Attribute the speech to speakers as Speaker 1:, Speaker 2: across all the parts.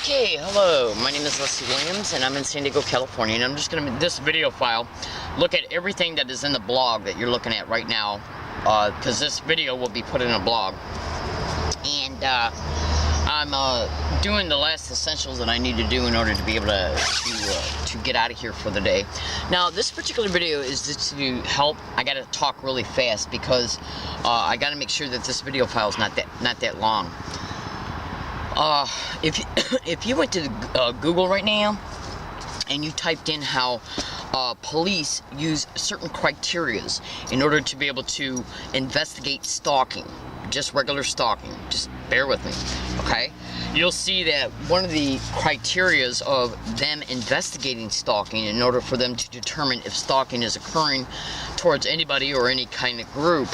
Speaker 1: Okay, hello, my name is Leslie Williams and I'm in San Diego, California, and I'm just going to, this video file, look at everything that is in the blog that you're looking at right now, because this video will be put in a blog. And I'm doing the last essentials that I need to do in order to be able to get out of here for the day. Now, this particular video is just to help. I got to talk really fast because I got to make sure that this video file is not that long. If you went to Google right now and you typed in how police use certain criterias in order to be able to investigate stalking, just regular stalking, just bear with me, okay? You'll see that one of the criterias of them investigating stalking in order for them to determine if stalking is occurring towards anybody or any kind of group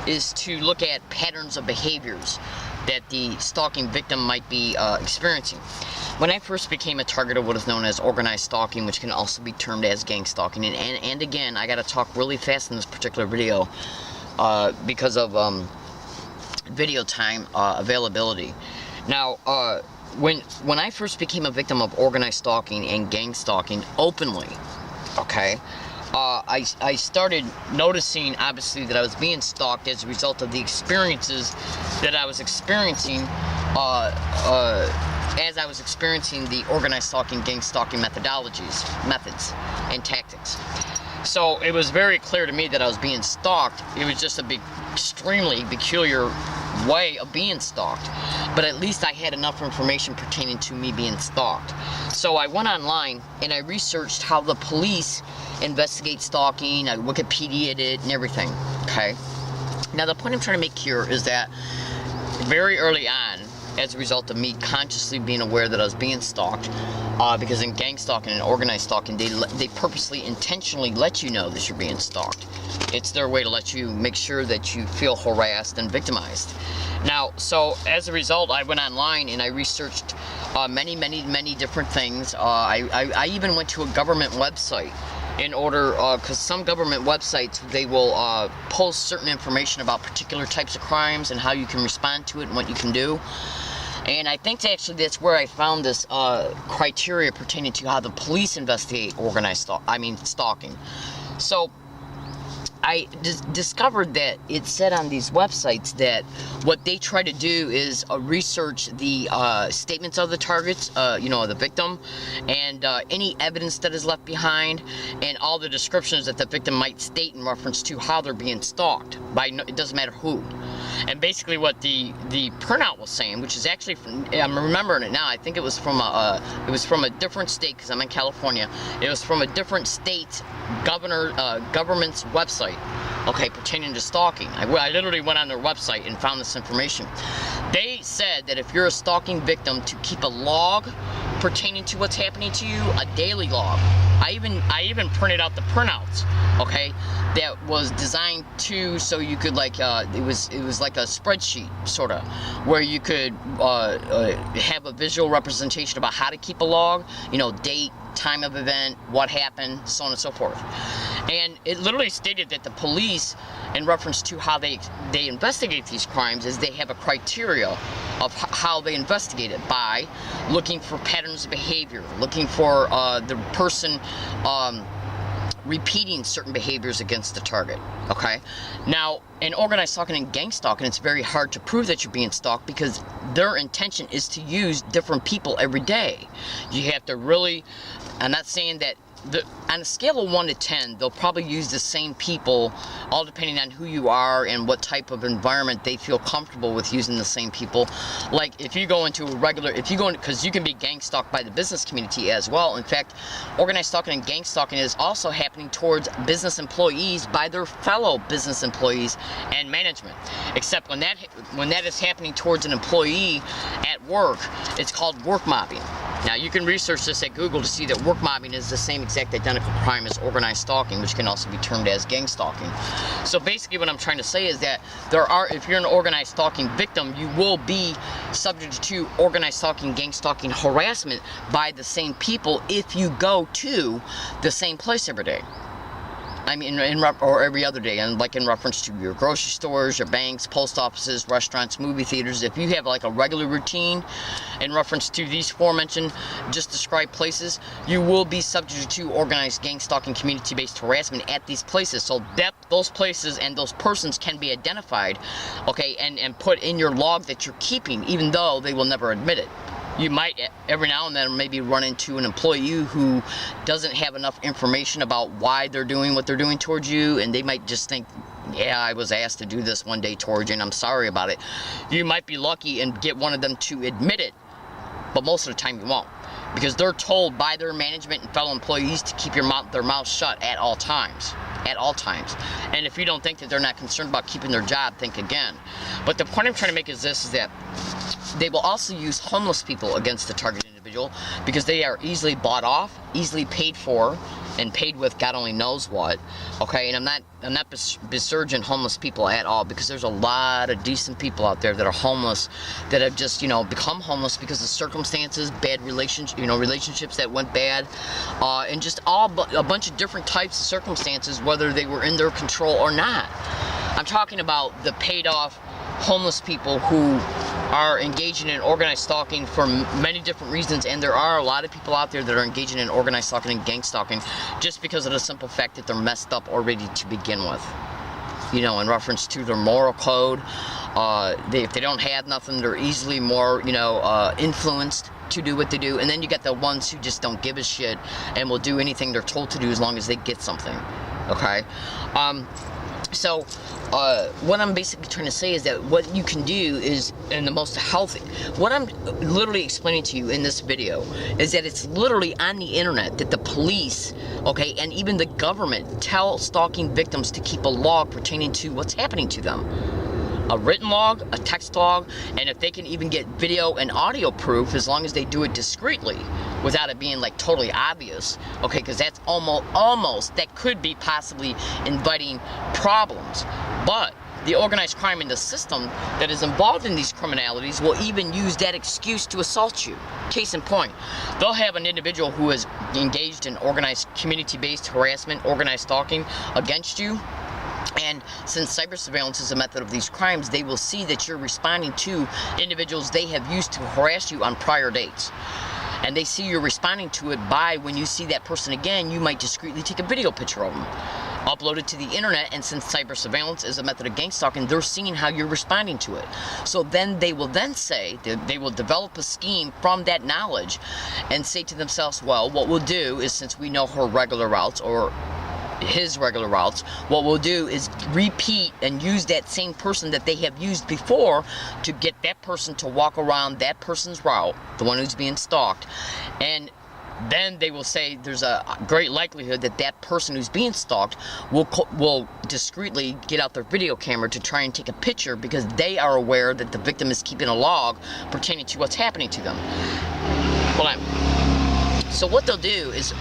Speaker 1: is to look at patterns of behaviors that the stalking victim might be experiencing. When I first became a target of what is known as organized stalking, which can also be termed as gang stalking, and again, I got to talk really fast in this particular video because of video time availability. Now, when I first became a victim of organized stalking and gang stalking openly, okay, I started noticing, obviously, that I was being stalked as a result of the experiences that I was experiencing as I was experiencing the organized stalking, gang stalking methods, and tactics. So it was very clear to me that I was being stalked. It was just a extremely peculiar way of being stalked, but at least I had enough information pertaining to me being stalked. So I went online and I researched how the police investigate stalking. I Wikipedia'd it and everything, okay? Now the point I'm trying to make here is that very early on, as a result of me consciously being aware that I was being stalked, because in gang stalking and organized stalking, they purposely, intentionally let you know that you're being stalked. It's their way to let you make sure that you feel harassed and victimized. Now, so as a result, I went online and I researched many different things. I even went to a government website in order, because some government websites, they will post certain information about particular types of crimes and how you can respond to it and what you can do. And I think that's where I found this criteria pertaining to how the police investigate organized stalking. So I discovered that it said on these websites that what they try to do is research the statements of the targets, the victim, and any evidence that is left behind, and all the descriptions that the victim might state in reference to how they're being stalked by, it doesn't matter who. And basically what the printout was saying, which is actually from, I'm remembering it now, I think it was from a different state, because I'm in California. It was from a different state government's website, okay, pertaining to stalking. I literally went on their website and found this information. They said that if you're a stalking victim, to keep a log pertaining to what's happening to you, a daily log. I even printed out the printouts, okay, that was designed so you could, like, it was like a spreadsheet, sort of, where you could have a visual representation about how to keep a log, date, time of event, what happened, so on and so forth. And it literally stated that the police, in reference to how they investigate these crimes, is they have a criteria of how they investigate it, by looking for patterns of behavior, looking for the person repeating certain behaviors against the target, okay? Now, in organized stalking and gang stalking, it's very hard to prove that you're being stalked because their intention is to use different people every day. You have to really, I'm not saying that, on a scale of 1 to 10, they'll probably use the same people, all depending on who you are and what type of environment they feel comfortable with using the same people. Like, if you go into because you can be gang stalked by the business community as well. In fact, organized stalking and gang stalking is also happening towards business employees by their fellow business employees and management. Except when that is happening towards an employee at work, it's called work mobbing. Now, you can research this at Google to see that work mobbing is the same exact identical crime as organized stalking, which can also be termed as gang stalking. So basically what I'm trying to say is that if you're an organized stalking victim, you will be subject to organized stalking, gang stalking harassment by the same people if you go to the same place every day. I mean, or every other day, and like in reference to your grocery stores, your banks, post offices, restaurants, movie theaters. If you have like a regular routine in reference to these aforementioned, just described places, you will be subject to organized gang stalking, community-based harassment at these places. So that those places and those persons can be identified, okay, and put in your log that you're keeping, even though they will never admit it. You might every now and then maybe run into an employee who doesn't have enough information about why they're doing what they're doing towards you, and they might just think, yeah, I was asked to do this one day towards you and I'm sorry about it. You might be lucky and get one of them to admit it, but most of the time you won't, because they're told by their management and fellow employees to keep their mouth shut at all times. At all times. And if you don't think that they're not concerned about keeping their job, think again. But the point I'm trying to make is this, is that they will also use homeless people against the target individual, because they are easily bought off, easily paid for, and paid with God only knows what. Okay, and I'm not besmirching homeless people at all, because there's a lot of decent people out there that are homeless, that have just, you know, become homeless because of circumstances, bad relationships that went bad, and just a bunch of different types of circumstances, whether they were in their control or not. I'm talking about the paid off homeless people who are engaging in organized stalking for many different reasons, and there are a lot of people out there that are engaging in organized stalking and gang stalking just because of the simple fact that they're messed up already to begin with. You know, in reference to their moral code, if they don't have nothing, they're easily more, influenced to do what they do. And then you got the ones who just don't give a shit and will do anything they're told to do as long as they get something. Okay? So what I'm basically trying to say is that what you can do is, in the most healthy, what I'm literally explaining to you in this video is that it's literally on the internet that the police, okay, and even the government tell stalking victims to keep a log pertaining to what's happening to them. A written log, a text log, and if they can even get video and audio proof, as long as they do it discreetly without it being like totally obvious, okay, because that's almost that could be possibly inviting problems. But the organized crime in the system that is involved in these criminalities will even use that excuse to assault you. Case in point, they'll have an individual who is engaged in organized community-based harassment, organized stalking against you. And since cyber surveillance is a method of these crimes, they will see that you're responding to individuals they have used to harass you on prior dates. And they see you're responding to it by, when you see that person again, you might discreetly take a video picture of them, upload it to the internet, and since cyber surveillance is a method of gang stalking, they're seeing how you're responding to it. So then they will say, they will develop a scheme from that knowledge and say to themselves, well, what we'll do is, since we know her regular routes, or his regular routes, what we'll do is repeat and use that same person that they have used before to get that person to walk around that person's route, the one who's being stalked, and then they will say there's a great likelihood that that person who's being stalked will discreetly get out their video camera to try and take a picture, because they are aware that the victim is keeping a log pertaining to what's happening to them. Hold on. So what they'll do is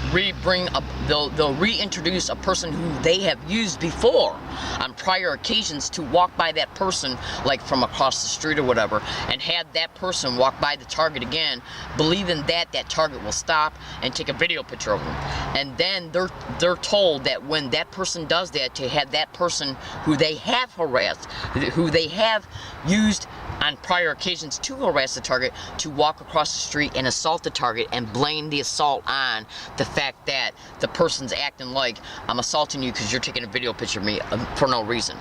Speaker 1: they'll reintroduce a person who they have used before on prior occasions to walk by that person, like from across the street or whatever, and have that person walk by the target again, believing that that target will stop and take a video picture of them. And then they're told that when that person does that, to have that person who they have harassed, who they have used on prior occasions to harass the target, to walk across the street and assault the target and blame the assault on the fact that the person's acting like, I'm assaulting you because you're taking a video picture of me for no reason.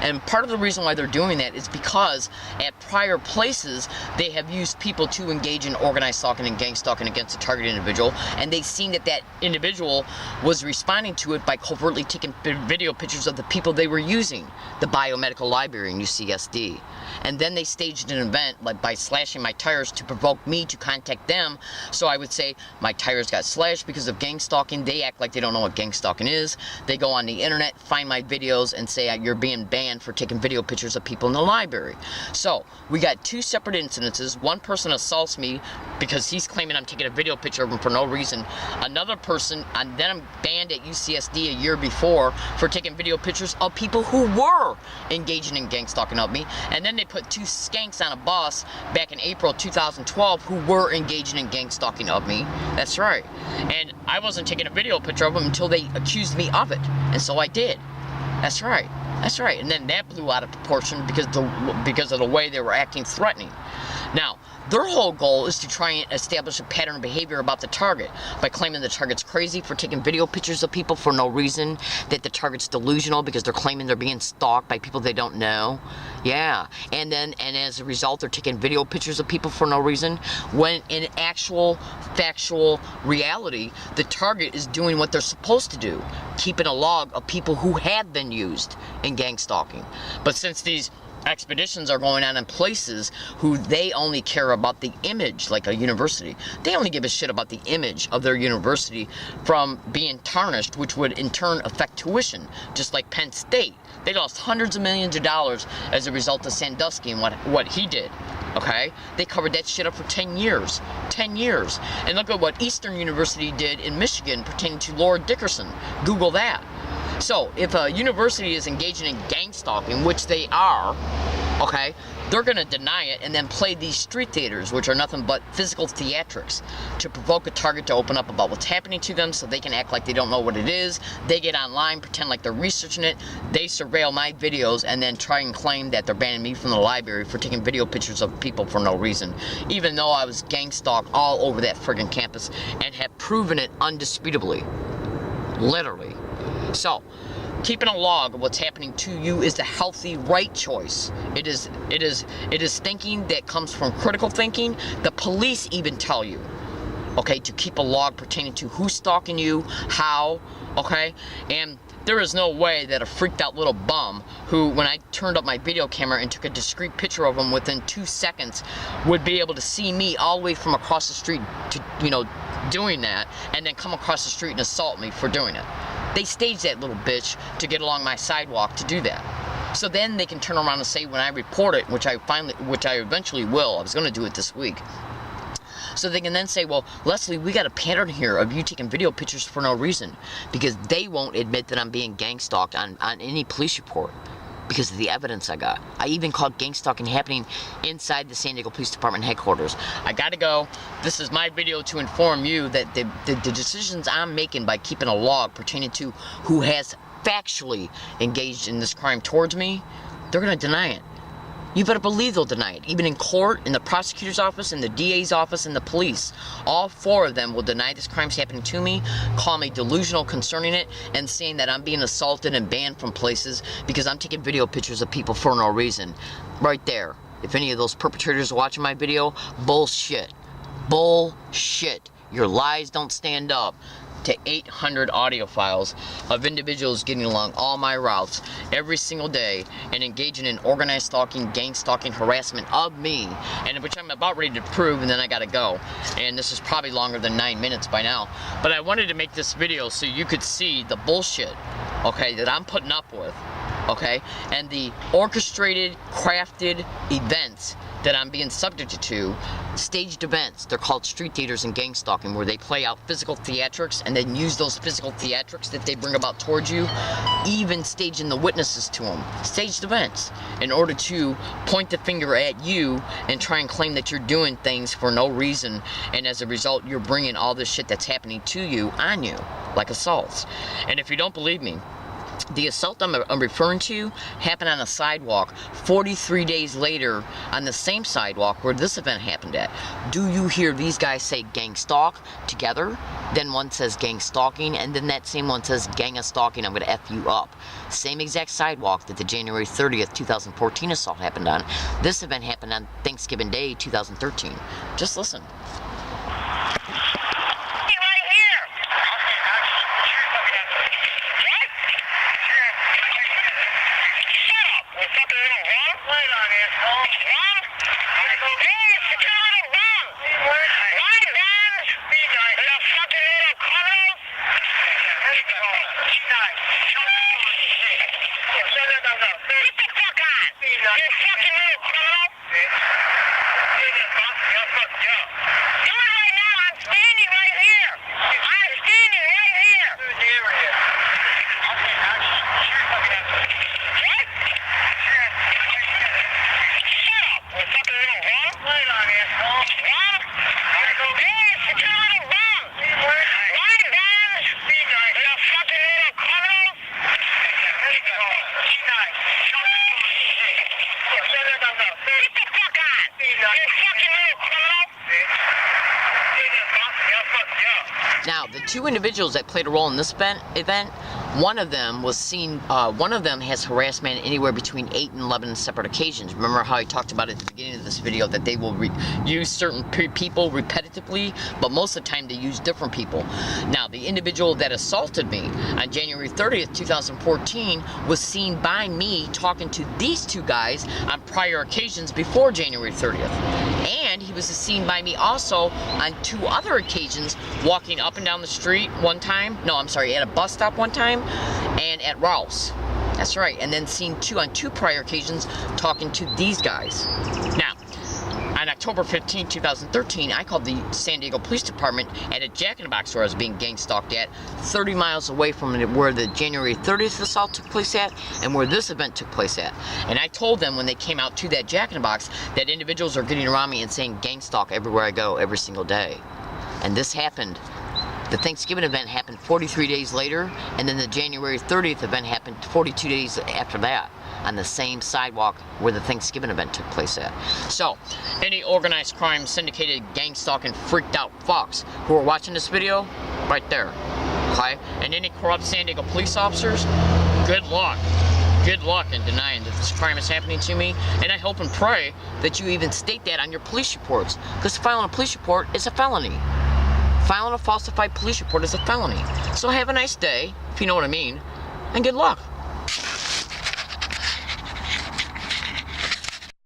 Speaker 1: And part of the reason why they're doing that is because at prior places they have used people to engage in organized stalking and gang stalking against a target individual, and they've seen that that individual was responding to it by covertly taking video pictures of the people they were using, the Biomedical Library in UCSD. And then they staged an event, like by slashing my tires, to provoke me to contact them. So I would say my tires got slashed because of gang stalking. They act like they don't know what gang stalking is. They go on the internet, find my videos, and say you're being banned banned for taking video pictures of people in the library. So we got 2 separate incidences. One person assaults me because he's claiming I'm taking a video picture of him for no reason. Another person, and then I'm banned at UCSD a year before for taking video pictures of people who were engaging in gang stalking of me. And then they put 2 skanks on a bus back in April 2012 who were engaging in gang stalking of me. That's right. And I wasn't taking a video picture of them until they accused me of it. And so I did. That's right. That's right. And then that blew out of proportion because of the way they were acting threatening. Now, their whole goal is to try and establish a pattern of behavior about the target by claiming the target's crazy for taking video pictures of people for no reason, that the target's delusional because they're claiming they're being stalked by people they don't know. Yeah, and as a result, they're taking video pictures of people for no reason, when in actual, factual reality, the target is doing what they're supposed to do, keeping a log of people who have been used in gang stalking. But since these expeditions are going on in places who they only care about the image, like a university. They only give a shit about the image of their university from being tarnished, which would in turn affect tuition, just like Penn State. They lost hundreds of millions of dollars as a result of Sandusky and what he did. Okay? They covered that shit up for 10 years. 10 years. And look at what Eastern University did in Michigan pertaining to Laura Dickerson. Google that. So, if a university is engaging in gang stalking, which they are, okay, they're going to deny it and then play these street theaters, which are nothing but physical theatrics, to provoke a target to open up about what's happening to them so they can act like they don't know what it is. They get online, pretend like they're researching it, they surveil my videos, and then try and claim that they're banning me from the library for taking video pictures of people for no reason, even though I was gang stalked all over that friggin' campus and have proven it undisputably. Literally. So, keeping a log of what's happening to you is the healthy, right choice. It is thinking that comes from critical thinking. The police even tell you, okay, to keep a log pertaining to who's stalking you, how, okay? And there is no way that a freaked out little bum who, when I turned up my video camera and took a discreet picture of him within 2 seconds, would be able to see me all the way from across the street to, doing that, and then come across the street and assault me for doing it. They staged that little bitch to get along my sidewalk to do that. So then they can turn around and say when I report it, which I eventually will, I was going to do it this week. So they can then say, well, Leslie, we got a pattern here of you taking video pictures for no reason, because they won't admit that I'm being gang stalked on any police report because of the evidence I got. I even caught gang stalking happening inside the San Diego Police Department headquarters. I gotta go. This is my video to inform you that the decisions I'm making by keeping a log pertaining to who has factually engaged in this crime towards me, they're gonna deny it. You better believe they'll deny it. Even in court, in the prosecutor's office, in the DA's office, and the police. All 4 of them will deny this crime's happening to me, call me delusional concerning it, and saying that I'm being assaulted and banned from places because I'm taking video pictures of people for no reason. Right there. If any of those perpetrators are watching my video, bullshit. Bullshit. Your lies don't stand up to 800 audio files of individuals getting along all my routes every single day and engaging in organized stalking, gang stalking, harassment of me, and which I'm about ready to prove, and then I gotta go. And this is probably longer than 9 minutes by now. But I wanted to make this video so you could see the bullshit, okay, that I'm putting up with, okay, and the orchestrated, crafted events that I'm being subjected to, staged events. They're called street theaters and gang stalking, where they play out physical theatrics and then use those physical theatrics that they bring about towards you, even staging the witnesses to them. Staged events in order to point the finger at you and try and claim that you're doing things for no reason, and as a result, you're bringing all this shit that's happening to you on you, like assaults. And if you don't believe me, the assault I'm referring to happened on a sidewalk 43 days later on the same sidewalk where this event happened at. Do you hear these guys say gang stalk together? Then one says gang stalking, and then that same one says gang a stalking, I'm going to F you up. Same exact sidewalk that the January 30th, 2014 assault happened on. This event happened on Thanksgiving Day, 2013. Just listen.
Speaker 2: Nice. Do it right now. I'm standing right here. I'm standing right here. What? Shut up. What fucking little bum? Right on, asshole. Bum? Hey, it's a little bum. Right down. Little fucking little criminal. Get the fuck on. You fucking little criminal.
Speaker 1: Now, the two individuals that played a role in this event, one of them was seen, one of them has harassed men anywhere between 8 and 11 separate occasions. Remember how I talked about at the beginning of this video that they will use certain people repetitively, but most of the time they use different people. Now, the individual that assaulted me on January 30th, 2014 was seen by me talking to these two guys on prior occasions before January 30th. And he was seen by me also on 2 other occasions walking up and down the street one time. No, I'm sorry, at a bus stop one time and at Rouse. That's right. And then seen on two prior occasions talking to these guys. Now, on October 15, 2013, I called the San Diego Police Department at a Jack in the Box where I was being gang stalked at, 30 miles away from where the January 30th assault took place at and where this event took place at. And I told them when they came out to that Jack in the Box that individuals are getting around me and saying gang stalk everywhere I go every single day. And this happened. The Thanksgiving event happened 43 days later, and then the January 30th event happened 42 days after that on the same sidewalk where the Thanksgiving event took place at. So, any organized crime, syndicated, gang stalking, freaked out fucks who are watching this video, right there, okay? And any corrupt San Diego police officers, good luck. Good luck in denying that this crime is happening to me, and I hope and pray that you even state that on your police reports, because filing a police report is a felony. Filing a falsified police report is a felony. So have a nice day, if you know what I mean, and good luck.